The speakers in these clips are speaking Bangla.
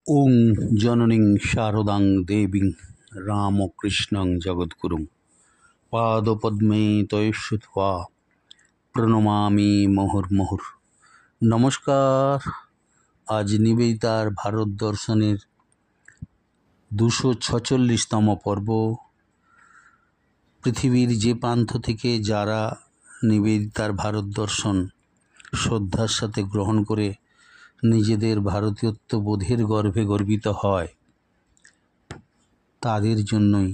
ওং জননীং শারদাং দেবীং রামকৃষ্ণং জগদ্গুরুং পাদপদ্মে তয়শ্রুত্বা প্রণমামি মুহুর্মুহুর। নমস্কার। আজ নিবেদিতার ভারত দর্শনের 246তম পর্ব। পৃথিবীর যে প্রান্ত থেকে যারা নিবেদিতার ভারত দর্শন শ্রদ্ধার সাথে গ্রহণ করে নিজেদের ভারতীয়ত্ব বোধের গর্ভে গর্বিত হয়, তাদের জন্যই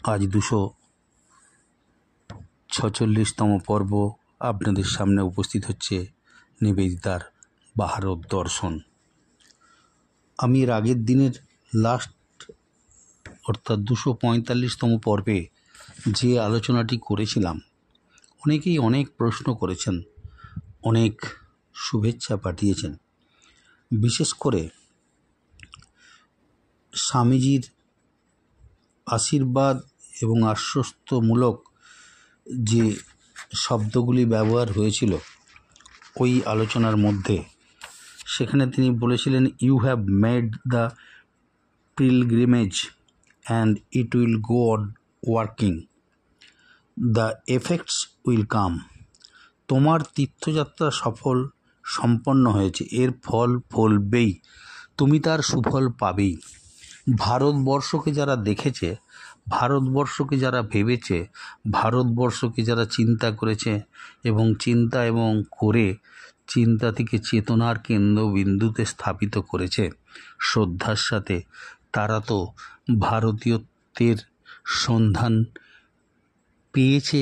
আজ 246তম পর্ব আপনাদের সামনে উপস্থিত হচ্ছে নিবেদিতার ভারত দর্শন। আমি এর আগের দিনের অর্থাৎ 245তম পর্বে যে আলোচনাটি করেছিলাম, অনেকেই অনেক প্রশ্ন করেছেন, অনেক শুভেচ্ছা পাঠিয়েছেন। বিশেষ করে স্বামীজির আশীর্বাদ এবং আশ্বস্তমূলক যে শব্দগুলি ব্যবহার হয়েছিল ওই আলোচনার মধ্যে, সেখানে তিনি বলেছিলেন, you have made the pilgrimage and it will go on working, the effects will come. তোমার তীর্থযাত্রা সম্পন্ন হয়েছে, এর ফল ফলবেই, তুমি তার সুফল পাবেই। ভারতবর্ষকে যারা দেখেছে, ভারতবর্ষকে যারা ভেবেছে, ভারতবর্ষকে যারা চিন্তা করেছে এবং চিন্তা থেকে চেতনার কেন্দ্রবিন্দুতে স্থাপিত করেছে শ্রদ্ধার সাথে, তারা তো ভারতীয়ত্বের সন্ধান পেয়েছে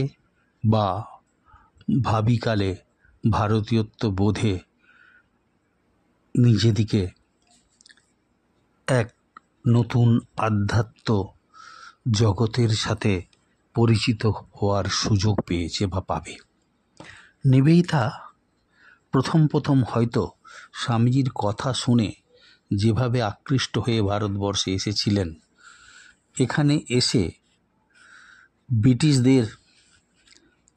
বা ভাবিকালে ভারতীয়ত্ব বোধে নিজেদিকে এক নতুন আধ্যাত্ম জগতের সাথে পরিচিত হওয়ার সুযোগ পেয়েছে বা পাবে। নিবেদিতা প্রথম হয়তো স্বামীজির কথা শুনে যেভাবে আকৃষ্ট হয়ে ভারতবর্ষে এসেছিলেন, এখানে এসে ব্রিটিশদের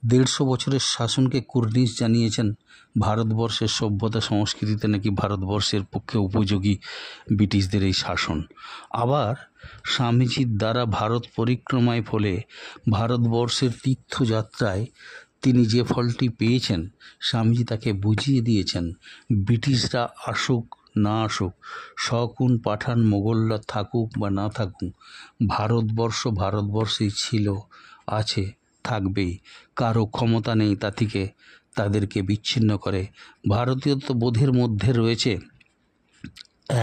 150 বছরের শাসনকে কুর্নিশ জানিয়েছেন। ভারতবর্ষের সভ্যতা সংস্কৃতিতে নাকি ভারতবর্ষের পক্ষে উপযোগী ব্রিটিশদের এই শাসন। আবার স্বামীজির দ্বারা ভারত পরিক্রমায় ফলে ভারতবর্ষের তীর্থযাত্রায় তিনি যে ফলটি পেয়েছেন, স্বামীজি তাকে বুঝিয়ে দিয়েছেন, ব্রিটিশরা আসুক না আসুক, শকুন পাঠান মোগলরা থাকুক বা না থাকুক, ভারতবর্ষেই ছিল, আছে, থাকবেই। কারো ক্ষমতা নেই তা থেকে তাদেরকে বিচ্ছিন্ন করে। ভারতীয়ত্ব বোধের মধ্যে রয়েছে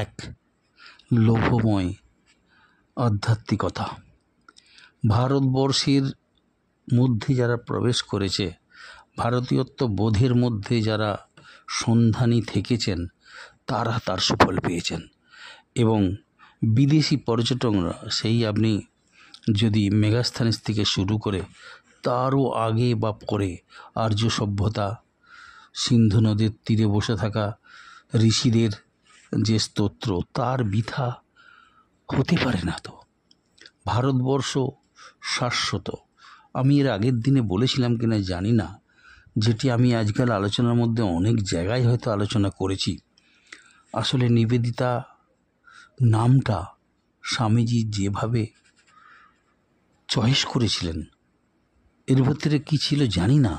এক লোভময় আধ্যাত্মিকতা। ভারতবর্ষের মধ্যে যারা প্রবেশ করেছে, ভারতীয়ত্ব বোধের মধ্যে যারা সন্ধানী থেকেছেন, তারা তার সুফল পেয়েছেন। এবং বিদেশি পর্যটকরা, সেই আপনি যদি মেগাস্থানিস থেকে শুরু করে তারও আগে বা পরে আর্য সভ্যতা, সিন্ধু নদীর তীরে বসে থাকা ঋষিদের যে স্তোত্র, তার বৃথা হতে পারে না। তো ভারতবর্ষ শাশ্বত। আমি এর আগের দিনে বলেছিলাম কিনা জানি না, যেটি আমি আজকাল আলোচনার মধ্যে অনেক জায়গায় হয়তো আলোচনা করেছি। আসলে নিবেদিতা নামটা স্বামীজি যেভাবে চয়েস করেছিলেন, এর ভিতরে কী ছিল জানি না,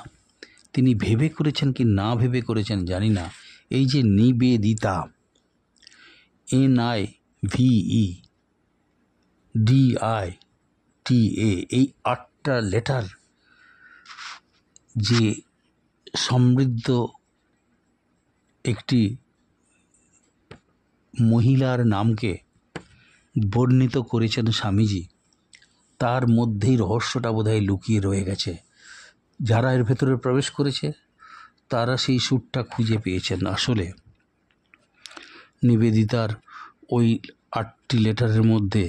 তিনি ভেবে করেছেন কি না ভেবে করেছেন জানি না। এই যে নিবেদিতা, NIVEDITA, এই 8টা লেটার যে সমৃদ্ধ একটি মহিলার নামকে বর্ণিত করেছেন স্বামীজি, তার মধ্যেই রহস্যটা বোধহয় লুকিয়ে রয়ে গেছে। যারা এর ভেতরে প্রবেশ করেছে তারা সেই সুরটা খুঁজে পেয়েছেন। আসলে নিবেদিতার ওই 8টি লেটারের মধ্যে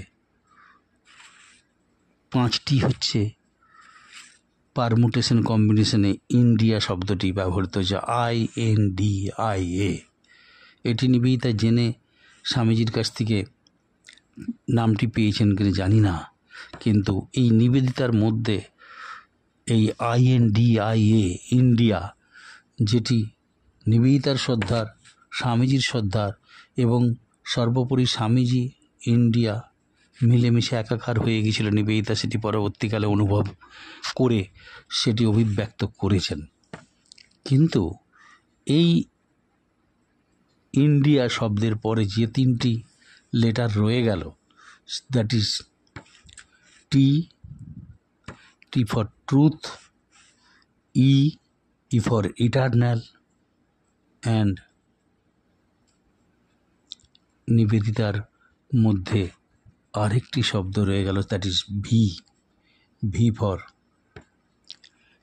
5টি হচ্ছে পারমুটেশন কম্বিনেশনে ইন্ডিয়া শব্দটি ব্যবহৃত হচ্ছে, INDIA। এটি নিবেদিতা জেনে স্বামীজির কাছ থেকে নামটি পেয়েছেন কিনা জানি না, কিন্তু এই নিবেদিতার মধ্যে এই INDIA, ইন্ডিয়া, যেটি নিবেদিতার শ্রদ্ধার, স্বামীজির শ্রদ্ধার এবং সর্বোপরি স্বামীজি ইন্ডিয়া মিলেমিশে একাকার হয়ে গিয়েছিল, নিবেদিতা সেটি পরবর্তীকালে অনুভব করে সেটি অভিব্যক্ত করেছেন। কিন্তু এই ইন্ডিয়া শব্দের পরে যে তিনটি লেটার রয়ে গেল, that is T for truth, E for eternal, and নিবেদিতার মধ্যে আরেকটি শব্দ রয়ে গেল, that is V for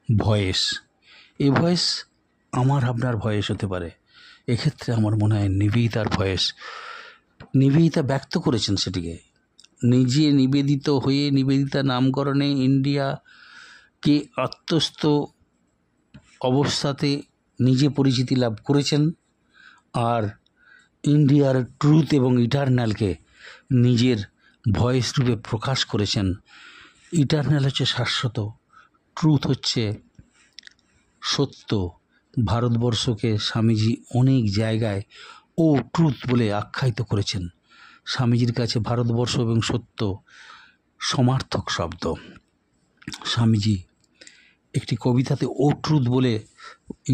voice. এই ভয়েস আমার আপনার ভয়েস হতে পারে, এক্ষেত্রে আমার মনে হয় নিবেদিতার ভয়েস। নিবেদিতা ব্যক্ত করেছেন সেটিকে, নিজে নিবেদিত হয়ে নিবেদিতা নামকরণে ইন্ডিয়াকে আত্মস্থ অবস্থাতে নিজে পরিচিতি লাভ করেছেন, আর ইন্ডিয়ার ট্রুথ এবং ইটারনালকে নিজের ভয়েস রূপে প্রকাশ করেছেন। ইটারনাল হচ্ছে শাশ্বত, ট্রুথ হচ্ছে সত্য। ভারতবর্ষকে স্বামীজি অনেক জায়গায় ও ট্রুথ বলে আখ্যায়িত করেছেন। স্বামীজির কাছে ভারতবর্ষ এবং সত্য সমার্থক শব্দ। স্বামীজি একটি কবিতাতে ও ট্রুথ বলে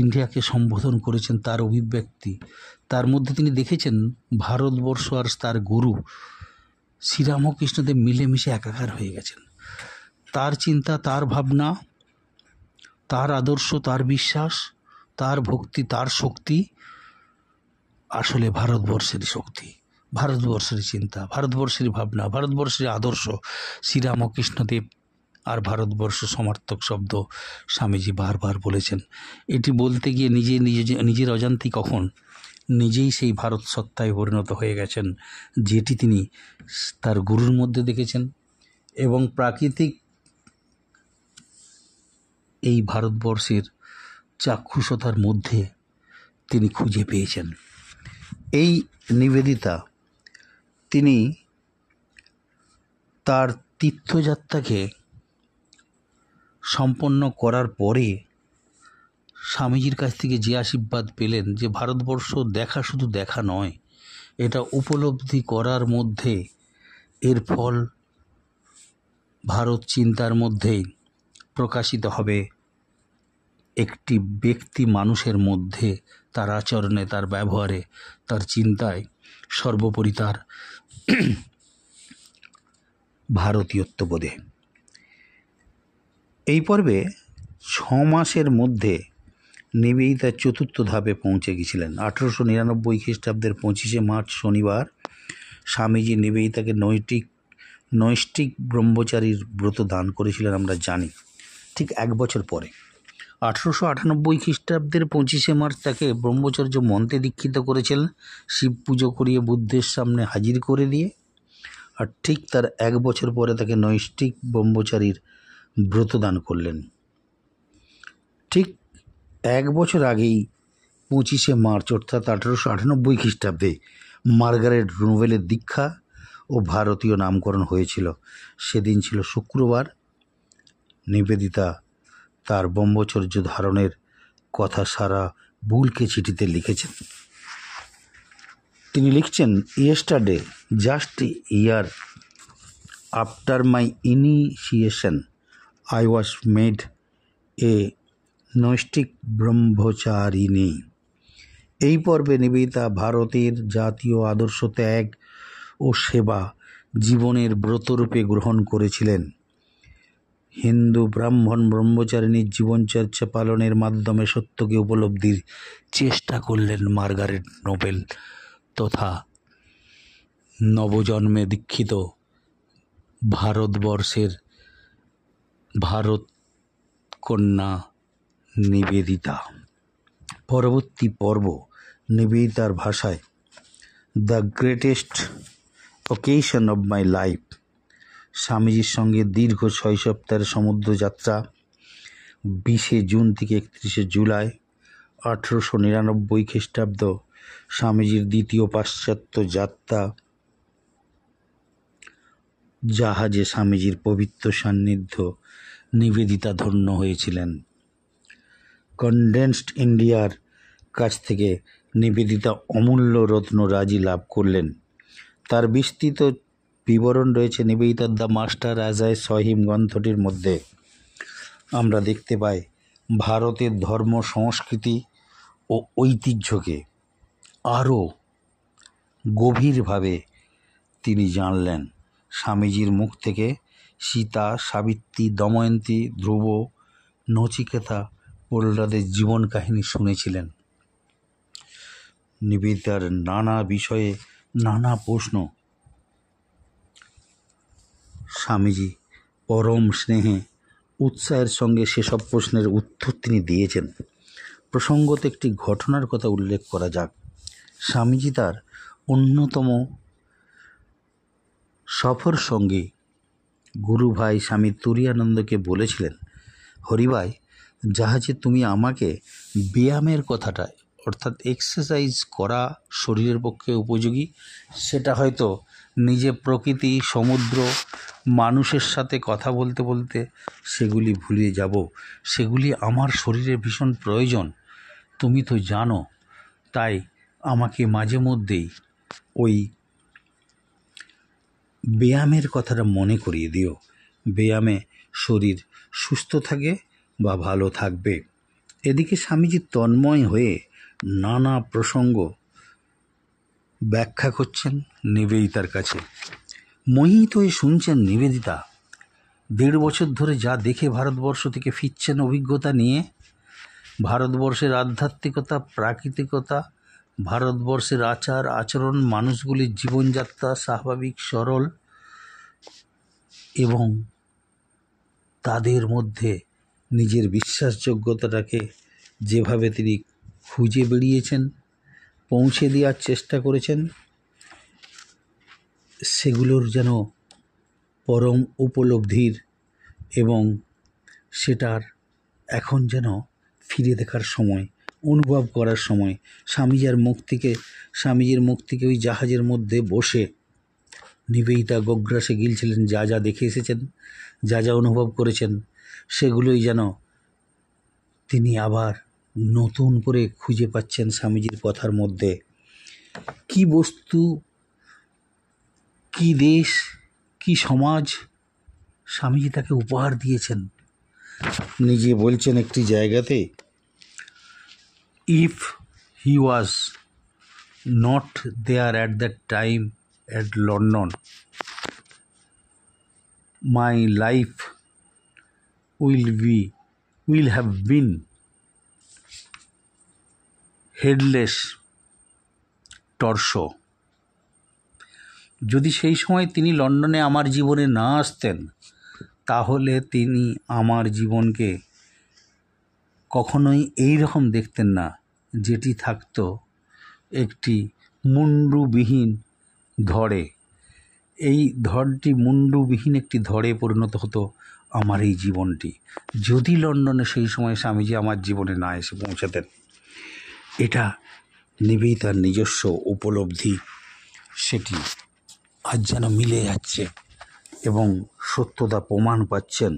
ইন্ডিয়াকে সম্বোধন করেছেন, তার অভিব্যক্তি। তার মধ্যে তিনি দেখেছেন ভারতবর্ষ আর তার গুরু শ্রীরামকৃষ্ণদেব মিলেমিশে একাকার হয়ে গেছেন। তার চিন্তা, তার ভাবনা, তার আদর্শ, তার বিশ্বাস, তার ভক্তি, তার শক্তি আসলে ভারতবর্ষেরই শক্তি, ভারতবর্ষের চিন্তা, ভারতবর্ষের ভাবনা, ভারতবর্ষের আদর্শ। শ্রীরামকৃষ্ণদেব আর ভারতবর্ষ সমার্থক শব্দ স্বামীজি বারবার বলেছেন। এটি বলতে গিয়ে নিজের অজান্তেই কখন নিজেই সেই ভারত সত্তায় পরিণত হয়ে গেছেন, যেটি তিনি তার গুরুর মধ্যে দেখেছেন এবং প্রাকৃতিক এই ভারতবর্ষের চাক্ষুষতার মধ্যে তিনি খুঁজে পেয়েছেন। এই নিবেদিতা তিনি তার তীর্থযাত্রাকে সম্পন্ন করার পরে স্বামীজির কাছ থেকে যে আশীর্বাদ পেলেন যে ভারতবর্ষ দেখা শুধু দেখা নয়, এটা উপলব্ধি করার মধ্যে এর ফল ভারত চিন্তার মধ্যেই প্রকাশিত হবে। একটি ব্যক্তি মানুষের মধ্যে তার আচরণে, তার ব্যবহারে, তার চিন্তায়, সর্বোপরি তার ভারতীয়ত্ববোধে। এই পর্বে 6 মাসের মধ্যে নিবেদিতা চতুর্থ ধাপে পৌঁছে গিয়েছিলেন। 1899 খ্রিস্টাব্দের 25শে মার্চ শনিবার স্বামীজি নিবেদিতাকে নৈষ্ঠিক ব্রহ্মচারীর ব্রত দান করেছিলেন, আমরা জানি। ঠিক 1 বছর পরে 1898 খ্রিস্টাব্দের 25শে মার্চ তাকে ব্রহ্মচর্য মন্ত্রে দীক্ষিত করেছিলেন, শিব পুজো করিয়ে বুদ্ধের সামনে হাজির করে দিয়ে। আর ঠিক তার 1 বছর পরে তাকে নৈষ্ঠিক ব্রহ্মচারীর ব্রত দান করলেন। ঠিক 1 বছর আগেই 25শে মার্চ অর্থাৎ 1898 খ্রিস্টাব্দে মার্গারেট নোবেলের দীক্ষা ও ভারতীয় নামকরণ হয়েছিল। সেদিন ছিল শুক্রবার। নিবেদিতা তার ব্রহ্মচর্য ধারণের কথা সারা বুলকে চিঠিতে লিখেছেন। তিনি লিখছেন, yesterday just year after my initiation I was made a নৈষ্ঠিক Brahmacharini. এই পর্বে নিবেদিতা ভারতের জাতীয় আদর্শ ত্যাগ ও সেবা জীবনের ব্রতরূপে গ্রহণ করেছিলেন। হিন্দু ব্রাহ্মণ ব্রহ্মচারিণীর জীবনচর্চা পালনের মাধ্যমে সত্যকে উপলব্ধির চেষ্টা করলেন মার্গারেট নোবেল তথা নবজন্মে দীক্ষিত ভারতবর্ষের ভারত কন্যা নিবেদিতা। পরবর্তী পর্ব নিবেদিতার ভাষায়, the greatest occasion of my life. স্বামীজির সঙ্গে দীর্ঘ 6 সপ্তাহের সমুদ্র যাত্রা। 20শে জুন থেকে 31শে জুলাই 1899 খ্রিস্টাব্দ স্বামীজির দ্বিতীয় পাশ্চাত্য যাত্রা। জাহাজে স্বামীজির পবিত্র সান্নিধ্য নিবেদিতা ধন্য হয়েছিলেন। কনডেন্সড ইন্ডিয়ার কাছ থেকে নিবেদিতা অমূল্য রত্ন রাজি লাভ করলেন। তার বিস্তৃত বিবরণ রয়েছে নিবেদিতার the master as I saw him গ্রন্থটির মধ্যে। আমরা দেখতে পাই ভারতের ধর্ম, সংস্কৃতি ও ঐতিহ্যকে আরও গভীরভাবে তিনি জানলেন। স্বামীজির মুখ থেকে সীতা, সাবিত্রী, দময়ন্তী, ধ্রুব, নচিকেতা প্রহ্লাদের জীবন কাহিনী শুনেছিলেন। নিবেদিতার নানা বিষয়ে নানা প্রশ্ন স্বামীজি পরম স্নেহে উৎসাহের সঙ্গে সেসব প্রশ্নের উত্তর তিনি দিয়েছেন। প্রসঙ্গত একটি ঘটনার কথা উল্লেখ করা যাক। স্বামীজি তার অন্যতম সফর সঙ্গী গুরু ভাই স্বামী তুরীয়ানন্দকে বলেছিলেন, হরিভাই, জাহাজে তুমি আমাকে ব্যায়ামের কথাটা, অর্থাৎ এক্সারসাইজ করা শরীরের পক্ষে উপযোগী, সেটা হয়তো নিজে প্রকৃতি, সমুদ্র, মানুষের সাথে কথা বলতে বলতে সেগুলি ভুলে যাব, সেগুলি আমার শরীরে ভীষণ প্রয়োজন, তুমি তো জানো। তাই আমাকে মাঝে মধ্যেই ওই ব্যায়ামের কথাটা মনে করিয়ে দিও। ব্যায়ামে শরীর সুস্থ থাকে বা ভালো থাকবে। এদিকে স্বামীজি তন্ময় হয়ে নানা প্রসঙ্গ ব্যাখ্যা করছেন নিবেদিতার কাছে। মোহিত হয়ে শুনছেন নিবেদিতা। 1.5 বছর ধরে যা দেখে ভারতবর্ষ থেকে ফিরছেন অভিজ্ঞতা নিয়ে, ভারতবর্ষের আধ্যাত্মিকতা, প্রাকৃতিকতা, ভারতবর্ষের আচার আচরণ, মানুষগুলির জীবনযাত্রা স্বাভাবিক, সরল এবং তাদের মধ্যে নিজের বিশ্বাসযোগ্যতাটাকে যেভাবে তিনি খুঁজে বেরিয়েছেন, পৌঁছে দেওয়ার চেষ্টা করেছেন, সেগুলোর যেন পরম উপলব্ধির এবং সেটার এখন যেন ফিরে দেখার সময়, অনুভব করার সময়। স্বামীজির মুখ থেকে ওই জাহাজের মধ্যে বসে নিবেদিতা গোগ্রাসে গিলছিলেন, যা যা দেখে এসেছেন, যা যা অনুভব করেছেন, সেগুলোই যেন তিনি আবার নতুন করে খুঁজে পাচ্ছেন স্বামীজির কথার মধ্যে। কি বস্তু, কি দেশ, কি সমাজ স্বামীজি তাকে উপহার দিয়েছেন। নিজে বলছেন একটি জায়গাতে, if he was not there at that time at London, my life will have been headless torso. যদি সেই সময় তিনি লন্ডনে আমার জীবনে না আসতেন, তাহলে তিনি আমার জীবনকে কখনোই এই রকম দেখতেন না, যেটি থাকতো একটি মুন্ডুবিহীন ধড়ে। এই ধড়টি মুন্ডুবিহীন একটি ধড়ে পরিণত হতো আমার এই জীবনটি, যদি লন্ডনে সেই সময় স্বামীজি আমার জীবনে না এসে পৌঁছাতেন। এটা নিবেদিতার নিজস্ব উপলব্ধি, সেটি আজ যেন মিলে যাচ্ছে এবং সত্যতা প্রমাণ পাচ্ছেন।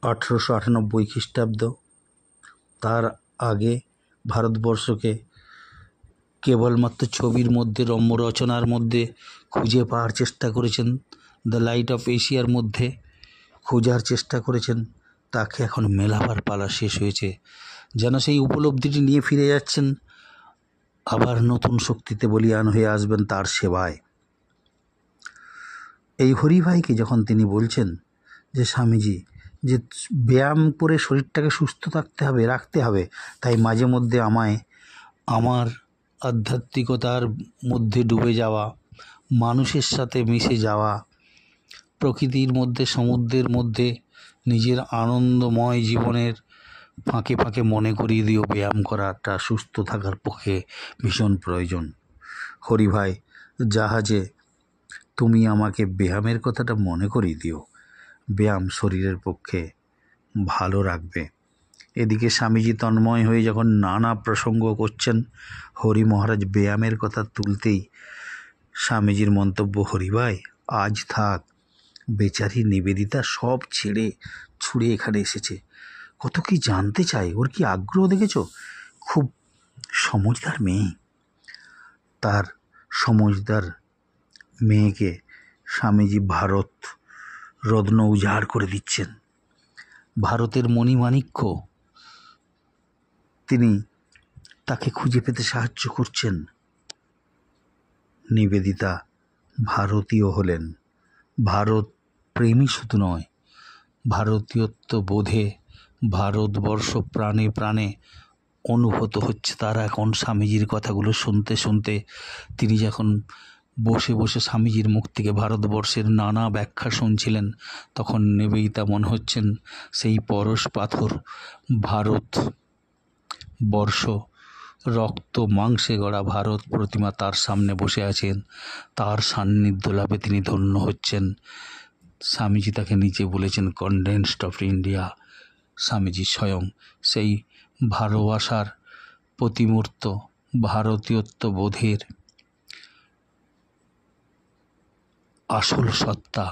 1898 খ্রিস্টাব্দ, তার আগে ভারতবর্ষকে কেবলমাত্র ছবির মধ্যে, রম্য রচনার মধ্যে খুঁজে পাওয়ার চেষ্টা করেছেন, দ্য লাইট অফ এশিয়ার মধ্যে খোঁজার চেষ্টা করেছেন। তাকে এখন মেলাবার পালা শেষ হয়েছে, যেন সেই উপলব্ধিটি নিয়ে ফিরে যাচ্ছেন, আবার নতুন শক্তিতে বলীয়ান হয়ে আসবেন তার সেবায়। এই হরিভাইকে যখন তিনি বলছেন যে স্বামীজি, যে ব্যায়াম করে শরীরটাকে সুস্থ রাখতে হবে, তাই মাঝে মধ্যে আমায় আমার আধ্যাত্মিকতার মধ্যে ডুবে যাওয়া, মানুষের সাথে মিশে যাওয়া, প্রকৃতির মধ্যে, সমুদ্রের মধ্যে নিজের আনন্দময় জীবনের ফাঁকে ফাঁকে মনে করিয়ে দিও ব্যায়াম করাটা সুস্থ থাকার পক্ষে ভীষণ প্রয়োজন। হরিভাই, জাহাজে তুমি আমাকে ব্যায়ামের কথাটা মনে করিয়ে দিও, ব্যায়াম শরীরের পক্ষে ভালো রাখবে। এদিকে স্বামীজি তন্ময় হয়ে যখন নানা প্রসঙ্গ করছেন, হরি মহারাজ ব্যায়ামের কথা তুলতেই স্বামীজির মন্তব্য, হরিভাই আজ থাক, বেচারি নিবেদিতা সব ছেড়ে ছুড়ে এখানে এসেছে, কত কি জানতে চায়, ওর কি আগ্রহ দেখেছ, খুব সমঝদার মেয়ে, তার সমজদার মেয়েকে স্বামীজি ভারত রত্ন উজাড় করে দিচ্ছেন, ভারতের মণিমাণিক্য তিনি তাকে খুঁজে পেতে সাহায্য করছেন। নিবেদিতা ভারতীয় হলেন, ভারত প্রেমী শুধু নয়, ভারতীয়ত্ব বোধে ভারতবর্ষ প্রাণে প্রাণে অনুভূত হচ্ছে তার এখন স্বামীজির কথাগুলো শুনতে শুনতে। তিনি যখন বসে বসে স্বামীজির মুখ থেকে ভারতবর্ষের নানা ব্যাখ্যা শুনছিলেন, তখন নিবেদিতা মনে হচ্ছেন সেই পরশ পাথর ভারতবর্ষ, রক্ত মাংসে গড়া ভারত প্রতিমা তার সামনে বসে আছেন, তার সান্নিধ্য লাভে তিনি ধন্য হচ্ছেন। স্বামীজি তাকে নিচে বলেছেন কনডেন্সড অফ ইন্ডিয়া। স্বামীজি স্বয়ং সেই ভালোবাসার প্রতিমূর্ত, ভারতীয়ত্ব বোধের আসল সত্তা,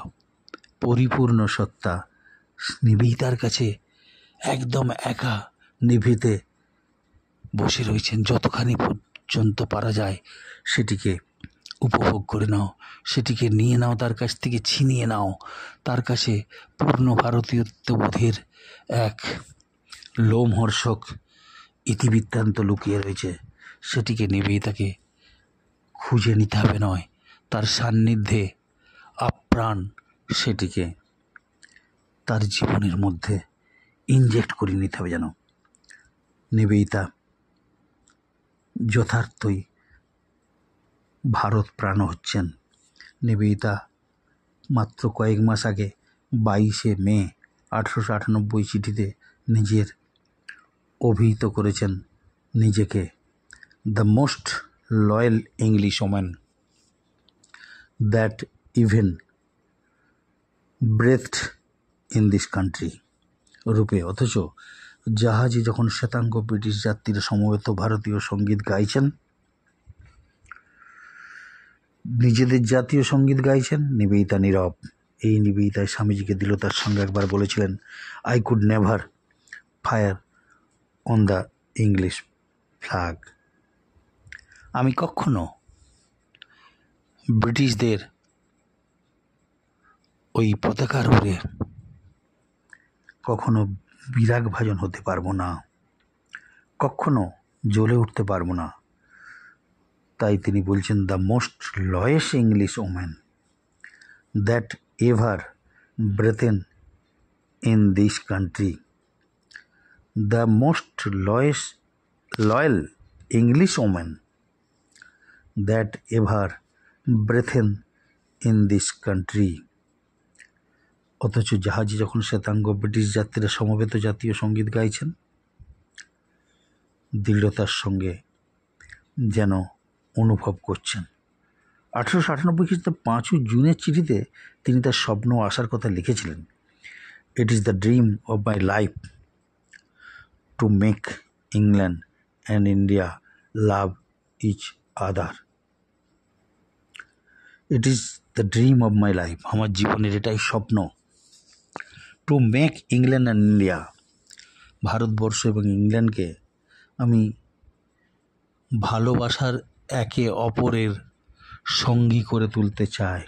পরিপূর্ণ সত্তা নিবেদিতার কাছে একদম একা নিভৃতে বসে রয়েছেন। যতখানি পর্যন্ত পারা যায় সেটিকে উপভোগ করে নাও, সেটিকে নিয়ে নাও, তার কাছ থেকে ছিনিয়ে নাও। তার কাছে পূর্ণ ভারতীয়ত্ববোধের এক লোমহর্ষক ইতিবৃত্তান্ত লুকিয়ে রয়েছে, সেটিকে নিবেদিতাকে খুঁজে নিতে হবে নয়, তার সান্নিধ্যে আপ্রাণ সেটিকে তার জীবনের মধ্যে ইনজেক্ট করে নিতে হবে। যেন নিবেদিতা যথার্থই ভারত প্রাণ হচ্ছেন। নিবেদিতা মাত্র কয়েক মাস আগে 22শে মে 1898 চিঠিতে নিজের অভিহিত করেছেন নিজেকে the most loyal English woman that even breathed in this country রূপে। অথচ জাহাজে যখন শ্বেতাঙ্গ ব্রিটিশ যাত্রীরা সমবেত ভারতীয় সঙ্গীত গাইছেন, নিজেদের জাতীয় সঙ্গীত গাইছেন, নিবেদিতা নীরব। এই নিবেদিতায় স্বামীজিকে দৃঢ়তার সঙ্গে একবার বলেছিলেন, I could never fire on the English flag. আমি কখনো ব্রিটিশদের ওই পতাকার উপরে কখনো বিরাগ ভাজন হতে পারবো না, কখনো জ্বলে উঠতে পারবো না। তাই তিনি বলছেন the most loyalest English woman that ever breathed in this country, the most loyal English woman that ever breathed in this country. অথচ জাহাজে যখন শ্বেতাঙ্গ ব্রিটিশ যাত্রীরা সমবেত জাতীয় সঙ্গীত গাইছেন, দৃঢ়তার সঙ্গে যেন অনুভব করছেন। 1898 খ্রিস্টাব্দে 5 জুনের চিঠিতে তিনি তার স্বপ্ন আসার কথা লিখেছিলেন, it is the dream of my life to make England and India love each other. It is the dream of my life, আমার জীবনের এটাই স্বপ্ন, to make England and India, ভারতবর্ষ এবং ইংল্যান্ডকে আমি ভালোবাসার একে অপরের সঙ্গী করে তুলতে চাই।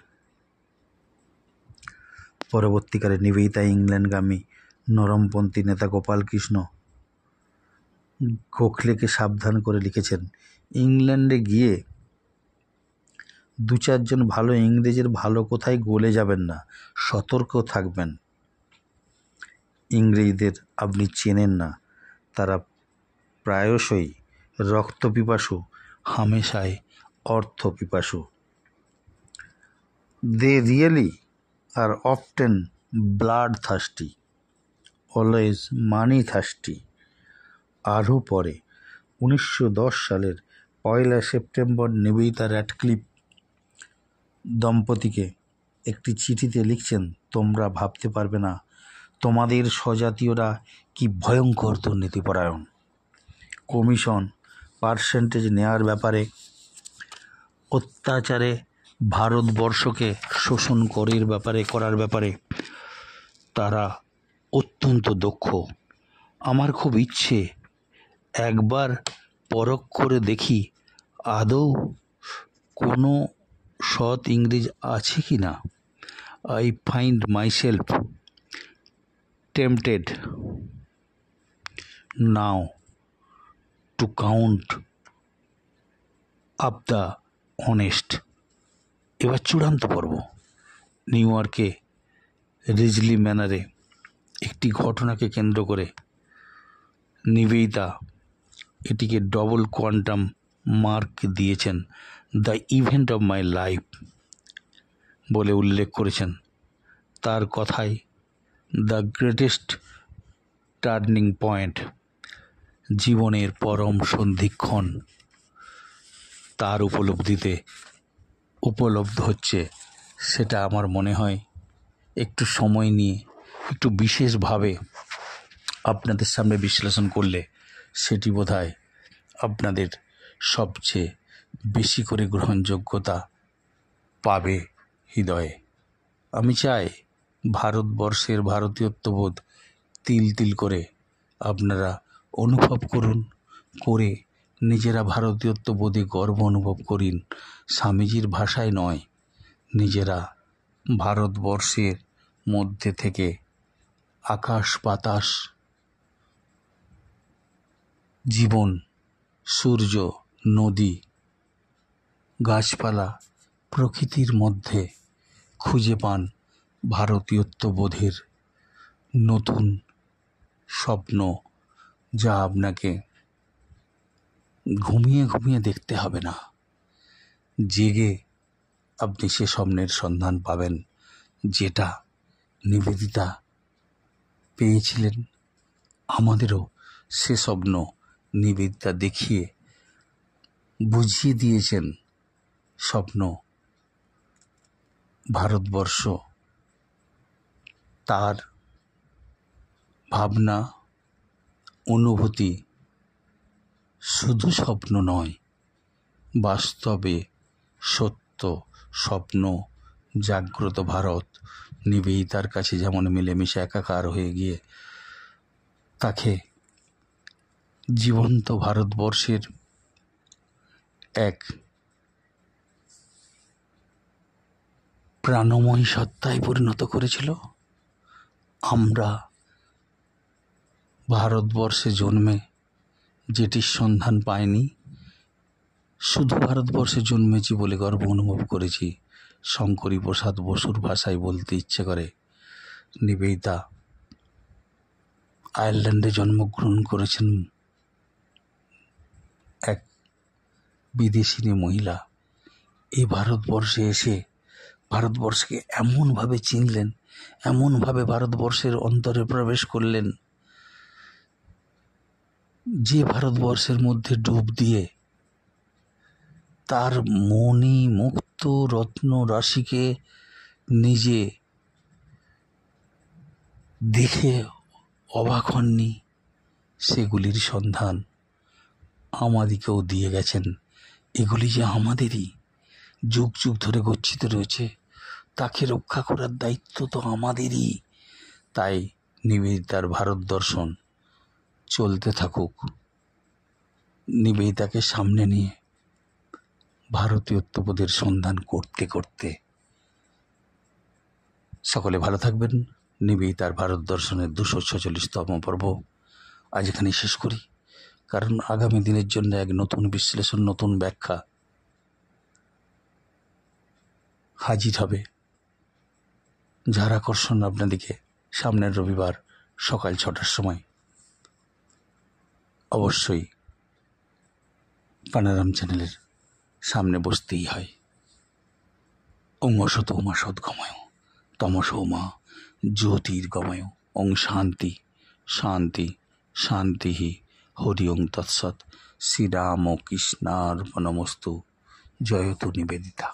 পরবর্তীকালে নিবেদিতা ইংল্যান্ডগামী নরমপন্থী নেতা গোপালকৃষ্ণ গোখলেকে সাবধান করে লিখেছেন, ইংল্যান্ডে গিয়ে 2-4 জন ভালো ইংরেজের ভালো কোথায় গলে যাবেন না, সতর্ক থাকবেন। ইংরেজদের আপনি চেনেন না, তারা প্রায়শই রক্তপিপাসু, হামেশাই অর্থপিপাসু। They really are often blood thirsty, always money thirsty. আরও পরে 1910 সালের 1 সেপ্টেম্বর নিবেদিতা র্যাডক্লিফ দম্পতিকে একটি চিঠিতে লিখছেন, তোমরা ভাবতে পারবে না তোমাদের স্বজাতীয়রা কি ভয়ঙ্কর দুর্নীতিপরায়ণ। কমিশন পার্সেন্টেজ নেওয়ার ব্যাপারে, অত্যাচারে ভারতবর্ষকে শোষণ করার ব্যাপারে তারা অত্যন্ত দক্ষ। আমার খুব ইচ্ছে একবার পরখ করে দেখি আদৌ কোনো সৎ ইংরেজ আছে কি না? I find myself tempted now to count up the honest. এবার চূড়ান্ত পর্ব। নিউ ইয়র্কে রিজলি ম্যানারে একটি ঘটনাকে কেন্দ্র করে নিবেদিতা এটিকে ডবল কোয়ান্টাম মার্ক দিয়েছেন, the event of my life বলে উল্লেখ করেছেন। তার কথায় দ্য গ্রেটেস্ট টার্নিং পয়েন্ট, জীবনের পরম সন্ধিক্ষণ তার উপলব্ধিতে উপলব্ধ হচ্ছে। সেটা আমার মনে হয় একটু সময় নিয়ে একটু বিশেষভাবে আপনাদের সামনে বিশ্লেষণ করলে সেটি বোধহয় আপনাদের সবচেয়ে বেশি করে গ্রহণযোগ্যতা পাবে হৃদয়ে। আমি চাই ভারতবর্ষের ভারতীয়ত্ববোধ তিল তিল করে আপনারা অনুভব করুন, করে নিজেরা ভারতীয়ত্ববোধে গর্ব অনুভব করিন। স্বামীজির ভাষায় নয়, নিজেরা ভারতবর্ষের মধ্যে থেকে আকাশ বাতাস, জীবন, সূর্য, নদী, গাছপালা, প্রকৃতির মধ্যে খুঁজে পান ভারতীয়ত্ববোধের নতুন স্বপ্ন, যা আপনাকে ঘুমিয়ে ঘুমিয়ে দেখতে হবে না। জেগে আপনি সে স্বপ্নের সন্ধান পাবেন, যেটা নিবেদিতা পেয়েছিলেন। আমাদেরও সে স্বপ্ন নিবেদিতা দেখিয়ে বুঝিয়ে দিয়েছেন। স্বপ্ন ভারতবর্ষ তার ভাবনা, অনুভূতি শুধু স্বপ্ন নয়, বাস্তবে সত্য স্বপ্ন জাগ্রত ভারত নিবেদিতার কাছে যেমন মিলেমিশে একাকার হয়ে গিয়ে তাকে জীবন্ত ভারতবর্ষের এক প্রাণময়ী সত্তায় পরিণত করেছিল। আমরা ভারতবর্ষে জন্মে যেটির সন্ধান পাইনি, শুধু ভারতবর্ষে জন্মেছি বলে গর্ব অনুভব করেছি। শঙ্করী প্রসাদ বসুর ভাষায় বলতে ইচ্ছে করে, নিবেদিতা আয়ারল্যান্ডে জন্মগ্রহণ করেছেন, এক বিদেশিনী মহিলা। এই ভারতবর্ষে এসে ভারতবর্ষকে এমনভাবে চিনলেন, এমনভাবে ভারতবর্ষের অন্তরে প্রবেশ করলেন, যে ভারতবর্ষের মধ্যে ডুব দিয়ে তার মণি মুক্ত রত্ন রাশিকে নিজে দেখে অবাক হননি। সেগুলির সন্ধান আমাদিকেও দিয়ে গেছেন। এগুলি যে আমাদেরই, যুগ যুগ ধরে গচ্ছিত রয়েছে, তাকে রক্ষা করার দায়িত্ব তো আমাদেরই। তাই নিবেদিতার ভারত দর্শন চলতে থাকুক। নিবেদিতাকে সামনে নিয়ে ভারতীয়ত্ববোধের সন্ধান করতে করতে সকলে ভালো থাকবেন। নিবেদিতার ভারত দর্শনের 246তম পর্ব আজ এখানেই শেষ করি, কারণ আগামী দিনের জন্য এক নতুন বিশ্লেষণ, নতুন ব্যাখ্যা হাজির হবে, যার আকর্ষণ আপনাদেরকে সামনের রবিবার সকাল 6টার সময় অবশ্যই পানারাম চ্যানেলের সামনে বসতেই হয়। ওং অসত উমা সদ্গময় তমস উমা জ্যোতির্গময় ওং শান্তি শান্তি শান্তি হরি ওং তৎসৎ। শ্রীরাম কৃষ্ণার্পণমস্তু। জয়তু নিবেদিতা।